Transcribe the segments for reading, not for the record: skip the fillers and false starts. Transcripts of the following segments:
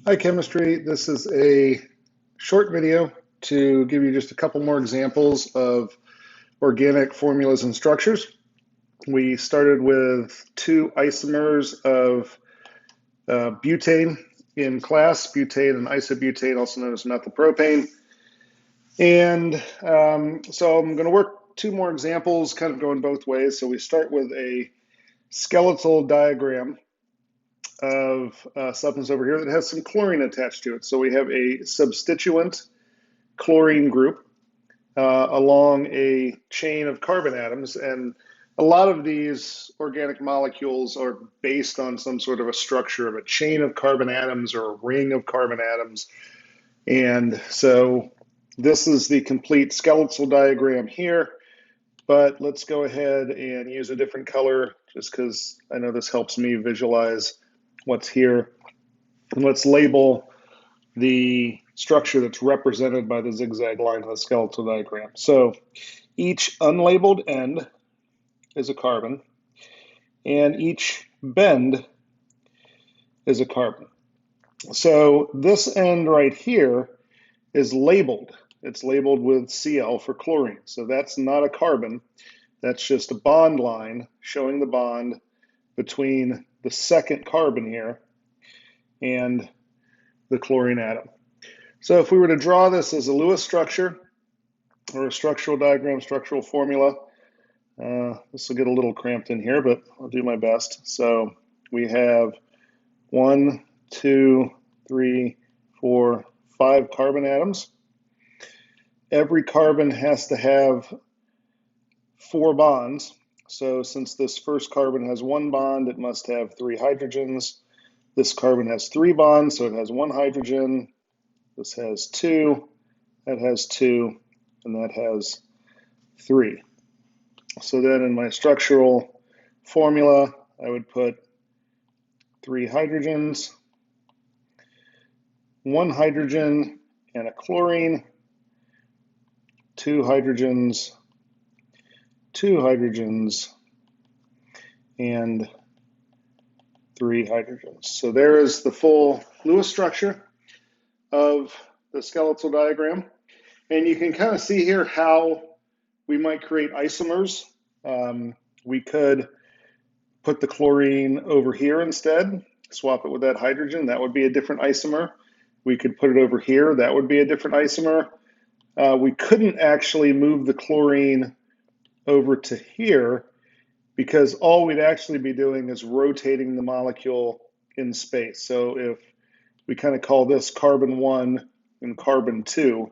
Hi, Chemistry. This is a short video to give you just a couple more examples of organic formulas and structures. We started with two isomers of butane in class, butane and isobutane, also known as methylpropane. And so I'm going to work two more examples, kind of going both ways. So we start with a skeletal diagram of substance over here that has some chlorine attached to it. So we have a substituent chlorine group along a chain of carbon atoms. And a lot of these organic molecules are based on some sort of a structure of a chain of carbon atoms or a ring of carbon atoms. And so this is the complete skeletal diagram here. But let's go ahead and use a different color just because I know this helps me visualize what's here. And let's label the structure that's represented by the zigzag line of the skeletal diagram. So each unlabeled end is a carbon, and each bend is a carbon. So this end right here is labeled. It's labeled with Cl for chlorine. So that's not a carbon. That's just a bond line showing the bond between the second carbon here and the chlorine atom. So if we were to draw this as a Lewis structure or a structural diagram, structural formula, this will get a little cramped in here, but I'll do my best. So we have 1, 2, 3, 4, 5 carbon atoms. Every carbon has to have 4 bonds. So since this first carbon has 1 bond, it must have 3 hydrogens. This carbon has 3 bonds, so it has 1 hydrogen. This has 2, that has 2, and that has 3. So then in my structural formula, I would put 3 hydrogens, 1 hydrogen and a chlorine, 2 hydrogens, 2 hydrogens, and 3 hydrogens. So there is the full Lewis structure of the skeletal diagram. And you can kind of see here how we might create isomers. We could put the chlorine over here instead, swap it with that hydrogen. That would be a different isomer. We could put it over here. That would be a different isomer. We couldn't actually move the chlorine over to here because all we'd actually be doing is rotating the molecule in space. So if we kind of call this carbon 1 and carbon 2,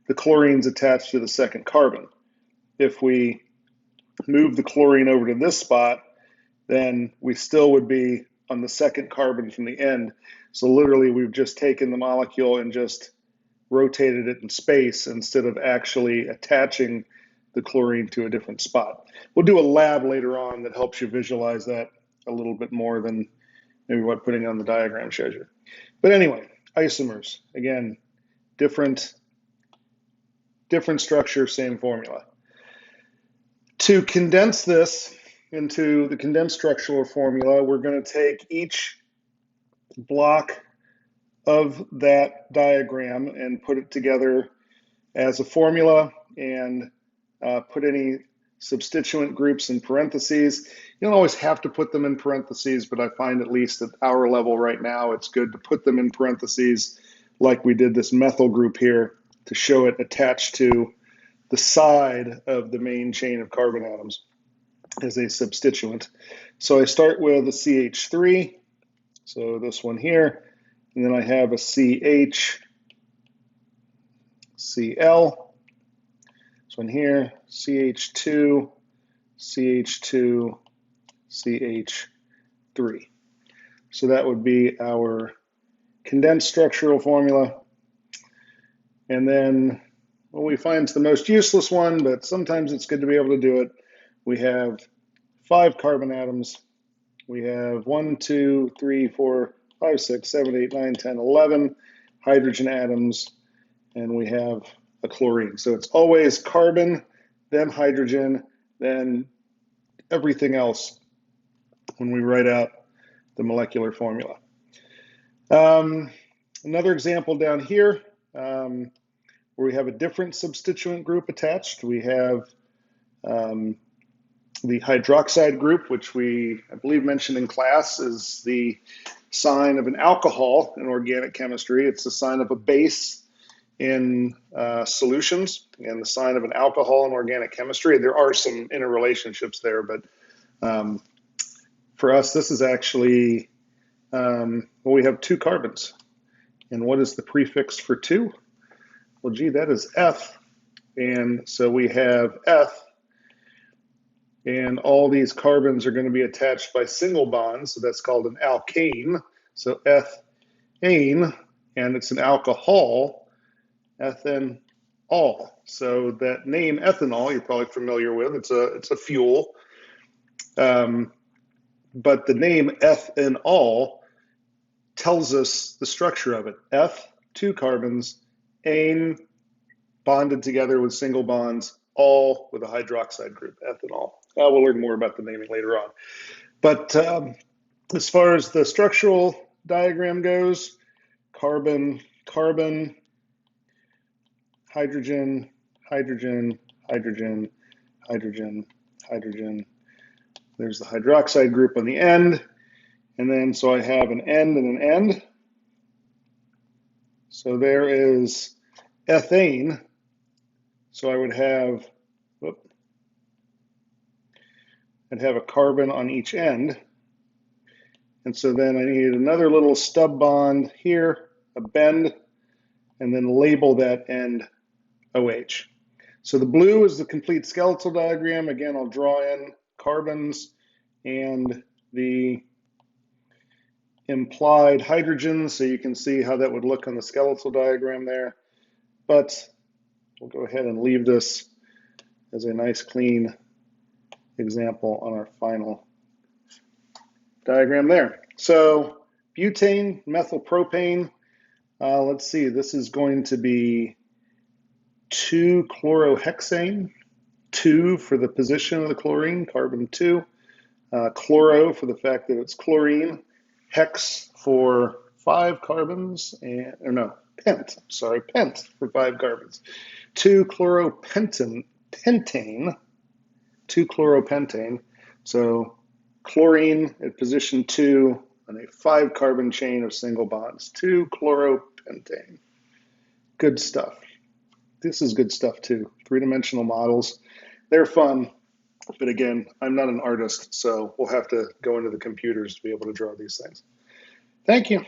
the chlorine's attached to the second carbon. If we move the chlorine over to this spot, then we still would be on the second carbon from the end. So literally we've just taken the molecule and just rotated it in space instead of actually attaching the chlorine to a different spot. We'll do a lab later on that helps you visualize that a little bit more than maybe what putting on the diagram shows you. But anyway, isomers, again, different structure, same formula. To condense this into the condensed structural formula, we're going to take each block of that diagram and put it together as a formula and put any substituent groups in parentheses. You don't always have to put them in parentheses, but I find at least at our level right now, it's good to put them in parentheses like we did this methyl group here to show it attached to the side of the main chain of carbon atoms as a substituent. So I start with a CH3, so this one here, and then I have a CH, Cl, this one here, CH2, CH2, CH3. So that would be our condensed structural formula. And then well, we find it's the most useless one, but sometimes it's good to be able to do it. We have 5 carbon atoms. We have 1, 2, 3, 4, 5, 6, 7, 8, 9, 10, 11 hydrogen atoms, and we have a chlorine. So it's always carbon, then hydrogen, then everything else when we write out the molecular formula. Another example down here where we have a different substituent group attached. We have the hydroxide group, which I believe mentioned in class, is the sign of an alcohol in organic chemistry. It's the sign of a base in solutions and the sign of an alcohol in organic chemistry. There are some interrelationships there, but for us, this is actually, well, we have 2 carbons. And what is the prefix for 2? Well, gee, that is F. And so we have F, and all these carbons are going to be attached by single bonds, so that's called an alkane. So ethane, and it's an alcohol, ethanol. So that name ethanol, you're probably familiar with. It's a fuel, but the name ethanol tells us the structure of it. F, 2 carbons, ane, bonded together with single bonds, all with a hydroxide group, ethanol. We'll learn more about the naming later on. But as far as the structural diagram goes, carbon, carbon, hydrogen, hydrogen, hydrogen, hydrogen, hydrogen. There's the hydroxide group on the end. And then so I have an end and an end. So there is ethane. So I would have, I'd have a carbon on each end. And so then I need another little stub bond here, a bend, and then label that end OH. So the blue is the complete skeletal diagram. Again, I'll draw in carbons and the implied hydrogens, so you can see how that would look on the skeletal diagram there. But we'll go ahead and leave this as a nice clean example on our final diagram there. So butane, methylpropane, let's see, this is going to be 2-chlorohexane, 2 for the position of the chlorine, carbon 2, chloro for the fact that it's chlorine, hex for 5 carbons, and, or no, pent, sorry, pent for 5 carbons. 2-chloropentane, 2-chloropentane, so chlorine at position 2 on a 5-carbon chain of single bonds, 2-chloropentane. Good stuff. This is good stuff too. 3-dimensional models. They're fun, but again, I'm not an artist, so we'll have to go into the computers to be able to draw these things. Thank you.